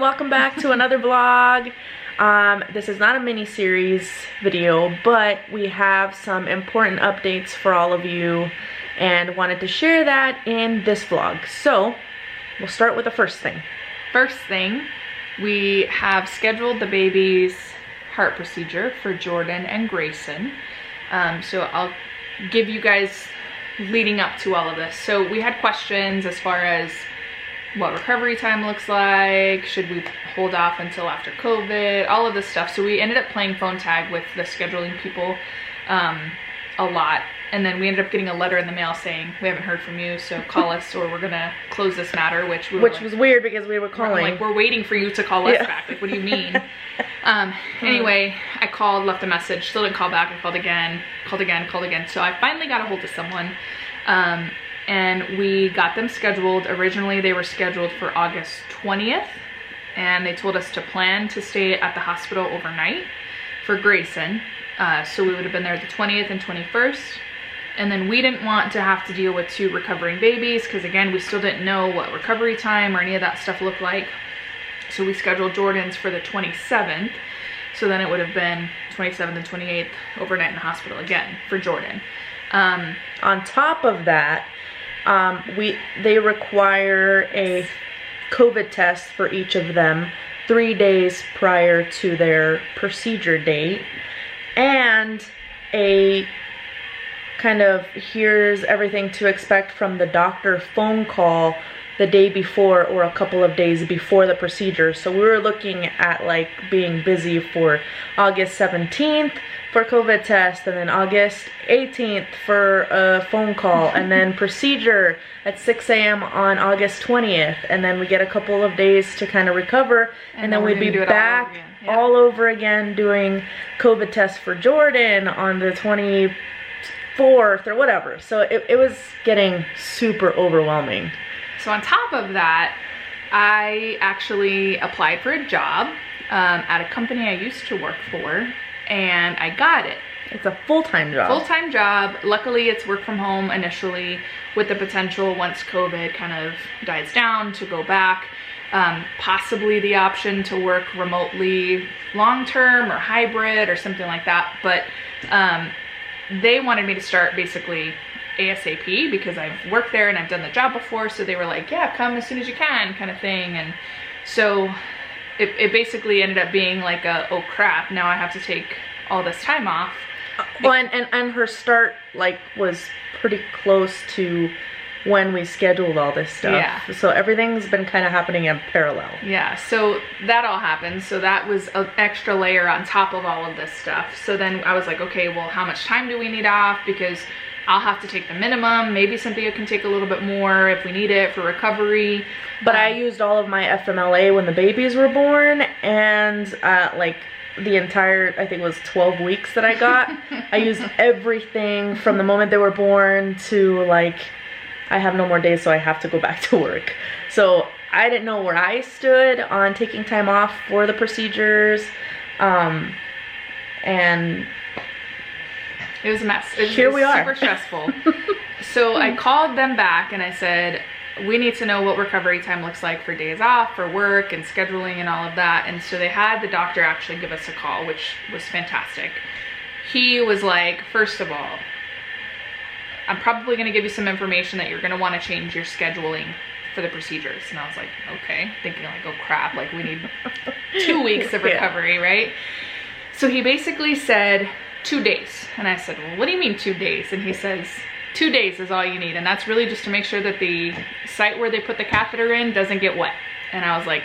welcome back to another vlog. This is not a mini series video, but we have some important updates for all of you and wanted to share that in this vlog. So we'll start with the first thing. First thing, we have scheduled the baby's heart procedure for Jordan and Grayson. So I'll give you guys leading up to all of this. So we had questions as far as what recovery time looks like, should we hold off until after COVID, all of this stuff. So we ended up playing phone tag with the scheduling people a lot. And then we ended up getting a letter in the mail saying, we haven't heard from you, so call us or we're gonna close this matter, which was weird because we were calling. Like, we're waiting for you to call us back. Like, what do you mean? Anyway, I called, left a message, still didn't call back. I called again. So I finally got a hold of someone. And we got them scheduled. Originally, they were scheduled for August 20th. And they told us to plan to stay at the hospital overnight for Grayson. So we would have been there the 20th and 21st. And then we didn't want to have to deal with 2 recovering babies because, again, we still didn't know what recovery time or any of that stuff looked like. So we scheduled Jordan's for the 27th. So then it would have been 27th and 28th overnight in the hospital again for Jordan. On top of that, they require a COVID test for each of them 3 days prior to their procedure date, and a kind of here's everything to expect from the doctor phone call the day before or a couple of days before the procedure. So we were looking at like being busy for August 17th for COVID test, and then August 18th for a phone call, and then procedure at 6 a.m. on August 20th, and then we get a couple of days to kind of recover, and then we'd be back all over again doing COVID test for Jordan on the 24th or whatever. So it was getting super overwhelming. So on top of that, I actually applied for a job at a company I used to work for, and I got it. It's a full-time job. Full-time job. Luckily, it's work from home initially with the potential once COVID kind of dies down to go back. Possibly the option to work remotely long-term or hybrid or something like that. But they wanted me to start basically ASAP because I've worked there and I've done the job before, so they were like, yeah, come as soon as you can kind of thing. And so it basically ended up being like a, oh crap, now I have to take all this time off. Well, and her start like was pretty close to when we scheduled all this stuff. Yeah. So everything's been kind of happening in parallel. Yeah, so that all happened. So that was an extra layer on top of all of this stuff. So then I was like, okay, well, how much time do we need off? Because I'll have to take the minimum. Maybe Cynthia can take a little bit more if we need it for recovery. But I used all of my FMLA when the babies were born, and like the entire, I think it was 12 weeks that I got. I used everything from the moment they were born to like, I have no more days, so I have to go back to work. So I didn't know where I stood on taking time off for the procedures. And it was a mess. Here we are. Super stressful. So I called them back and I said, we need to know what recovery time looks like for days off, for work and scheduling and all of that. And so they had the doctor actually give us a call, which was fantastic. He was like, first of all, I'm probably going to give you some information that you're going to want to change your scheduling for the procedures. And I was like, okay, thinking like, oh crap, like we need 2 weeks of recovery, right? So he basically said 2 days. And I said, well, what do you mean 2 days? And he says, 2 days is all you need. And that's really just to make sure that the site where they put the catheter in doesn't get wet. And I was like,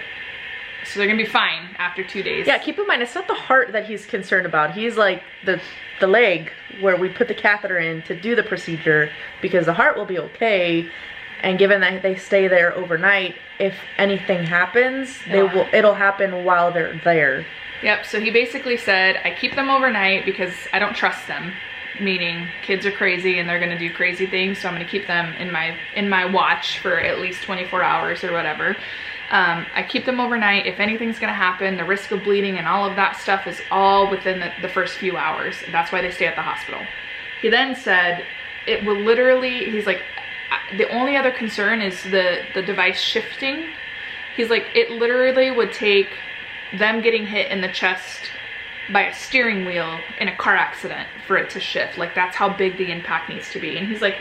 so they're gonna be fine after 2 days. Yeah, keep in mind, it's not the heart that he's concerned about. He's like the leg where we put the catheter in to do the procedure, because the heart will be okay. And given that they stay there overnight, if anything happens, it'll happen while they're there. Yep, so he basically said, I keep them overnight because I don't trust them. Meaning kids are crazy and they're gonna do crazy things, so I'm gonna keep them in my watch for at least 24 hours or whatever. I keep them overnight. If anything's gonna happen, the risk of bleeding and all of that stuff is all within the first few hours. That's why they stay at the hospital. He then said, it will literally, he's like, the only other concern is the device shifting He's like, it literally would take them getting hit in the chest by a steering wheel in a car accident for it to shift. Like, that's how big the impact needs to be. And he's like,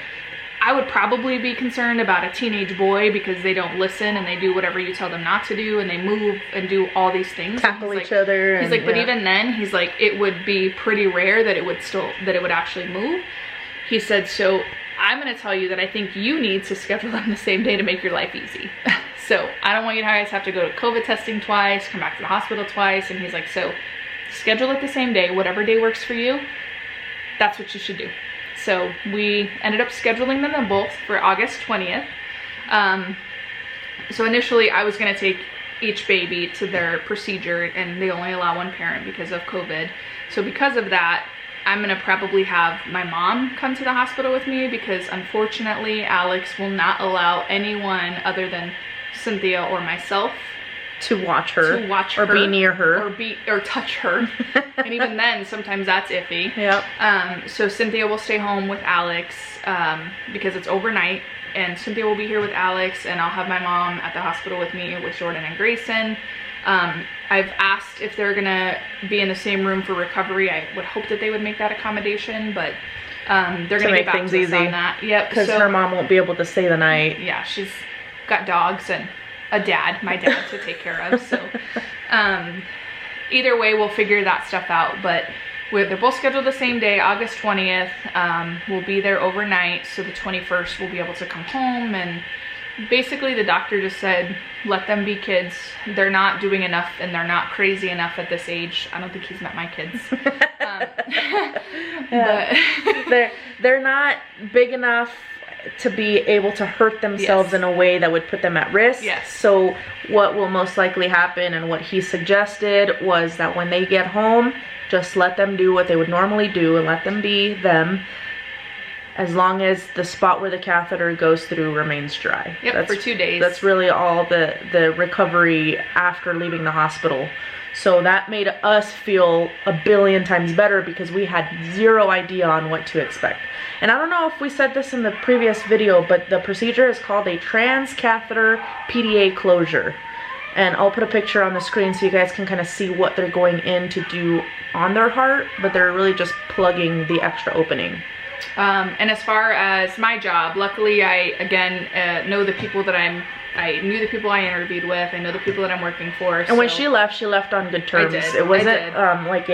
I would probably be concerned about a teenage boy because they don't listen and they do whatever you tell them not to do, and they move and do all these things. Tackle each other. He's like, but even then, he's like, it would be pretty rare that it would actually move. He said, so I'm going to tell you that I think you need to schedule them the same day to make your life easy. So I don't want you guys to have to go to COVID testing twice, come back to the hospital twice. And he's like, so schedule it the same day, whatever day works for you. That's what you should do. So we ended up scheduling them both for August 20th. So initially I was gonna take each baby to their procedure, and they only allow one parent because of COVID. So because of that, I'm gonna probably have my mom come to the hospital with me, because unfortunately Alex will not allow anyone other than Cynthia or myself to watch her, or be near her, or touch her. And even then, sometimes that's iffy. Yep. So Cynthia will stay home with Alex because it's overnight, and Cynthia will be here with Alex, and I'll have my mom at the hospital with me with Jordan and Grayson. I've asked if they're gonna be in the same room for recovery. I would hope that they would make that accommodation, but they're gonna get back to us on that. Yep. Because her mom won't be able to stay the night. Yeah, she's got dogs and my dad to take care of. So either way, we'll figure that stuff out. But they're both scheduled the same day, August 20th. We'll be there overnight, so the 21st we'll be able to come home. And basically the doctor just said, let them be kids. They're not doing enough, and they're not crazy enough at this age. I don't think he's met my kids. But they're not big enough to be able to hurt themselves in a way that would put them at risk. Yes. So what will most likely happen, and what he suggested, was that when they get home, just let them do what they would normally do and let them be them, as long as the spot where the catheter goes through remains dry. Yep, for 2 days. That's really all the recovery after leaving the hospital. So that made us feel a billion times better, because we had zero idea on what to expect. And I don't know if we said this in the previous video, but the procedure is called a transcatheter PDA closure. And I'll put a picture on the screen so you guys can kind of see what they're going in to do on their heart, but they're really just plugging the extra opening. And as far as my job, luckily I, again, know the people that I knew the people I interviewed with. I know the people that I'm working for. And when she left on good terms. It wasn't like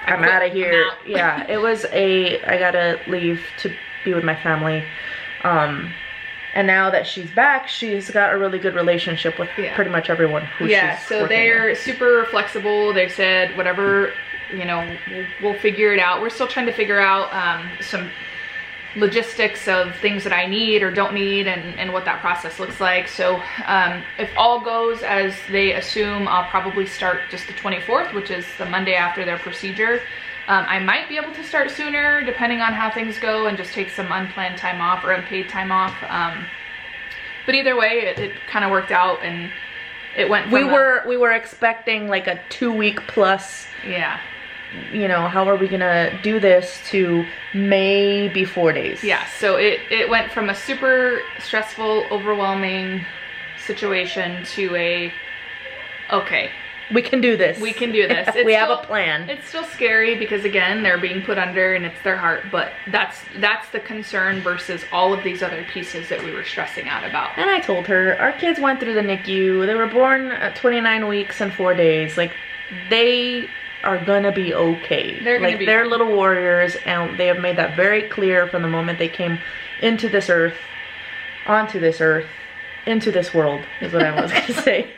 I'm out of here. Yeah, it was I gotta leave to be with my family. And now that she's back, she's got a really good relationship with pretty much everyone who she's so they're super flexible. They said, whatever, you know, we'll figure it out. We're still trying to figure out some logistics of things that I need or don't need, and what that process looks like. So if all goes as they assume, I'll probably start just the 24th, which is the Monday after their procedure. I might be able to start sooner depending on how things go, and just take some unplanned time off or unpaid time off. But either way, it kind of worked out, and it went from we were expecting like a 2-week plus. Yeah. You know, how are we gonna do this, to maybe 4 days. Yeah, so it went from a super stressful, overwhelming situation to okay, we can do this. We can do this. We have a plan. It's still scary because, again, they're being put under and it's their heart, but that's the concern versus all of these other pieces that we were stressing out about. And I told her, our kids went through the NICU. They were born at 29 weeks and 4 days. Like, they are gonna be okay. They're little warriors, and they have made that very clear from the moment they came into this earth, onto this earth, into this world, is what I was gonna say.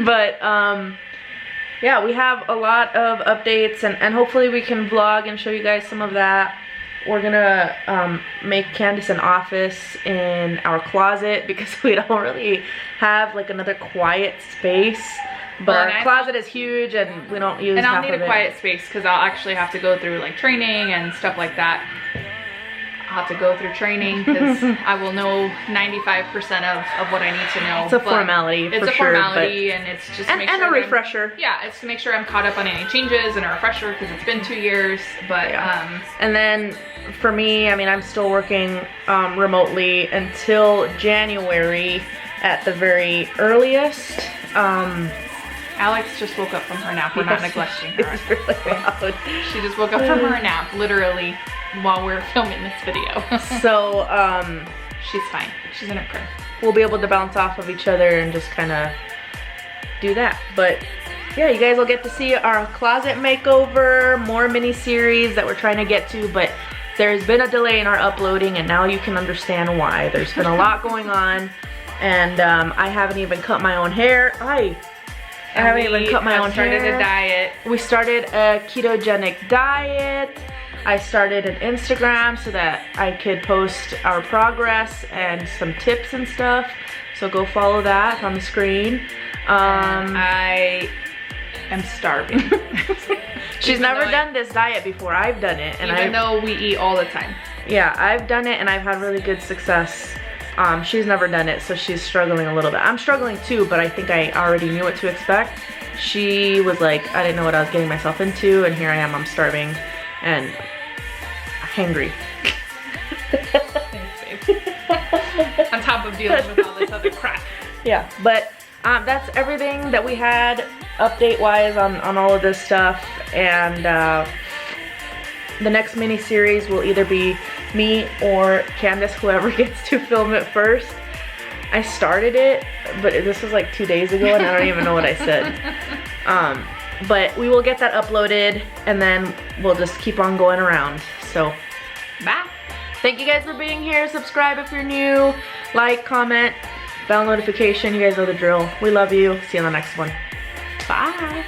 But yeah, we have a lot of updates, and hopefully we can vlog and show you guys some of that. We're gonna make Candice an office in our closet, because we don't really have like another quiet space. But our closet is huge, and we don't use half of it. And I'll need a quiet space, because I'll actually have to go through like training and stuff like that. I'll have to go through training, because I will know 95% of what I need to know. It's a formality, it's a formality, and it's just and a refresher. Yeah, it's to make sure I'm caught up on any changes, and a refresher, because it's been 2 years. But and then for me, I mean, I'm still working remotely until January. at the very earliest. Alex just woke up from her nap. We're not neglecting her. It's really loud. She just woke up from her nap, literally, while we're filming this video. So, she's fine. She's in her crib. we'll be able to bounce off of each other and just kind of do that. But yeah, you guys will get to see our closet makeover, more mini-series that we're trying to get to, but there's been a delay in our uploading, and now you can understand why. There's been a lot going on, and I haven't even cut my own hair. I haven't even cut my own hair. We started a diet. We started a ketogenic diet. I started an Instagram so that I could post our progress and some tips and stuff. So go follow that on the screen. I am starving. She's never done this diet before. I've done it, and even though we eat all the time. Yeah, I've done it and I've had really good success. She's never done it, so she's struggling a little bit. I'm struggling too, but I think I already knew what to expect. She was like, I didn't know what I was getting myself into, and here I am, I'm starving and hangry. On top of dealing with all this other crap. Yeah, but that's everything that we had update-wise on all of this stuff, and the next mini-series will either be me or Candice, whoever gets to film it first. I started it, but this was like 2 days ago, and I don't even know what I said. But we will get that uploaded, and then we'll just keep on going around. So, bye. Thank you guys for being here. Subscribe if you're new. Like, comment, bell notification. You guys know the drill. We love you. See you on the next one. Bye.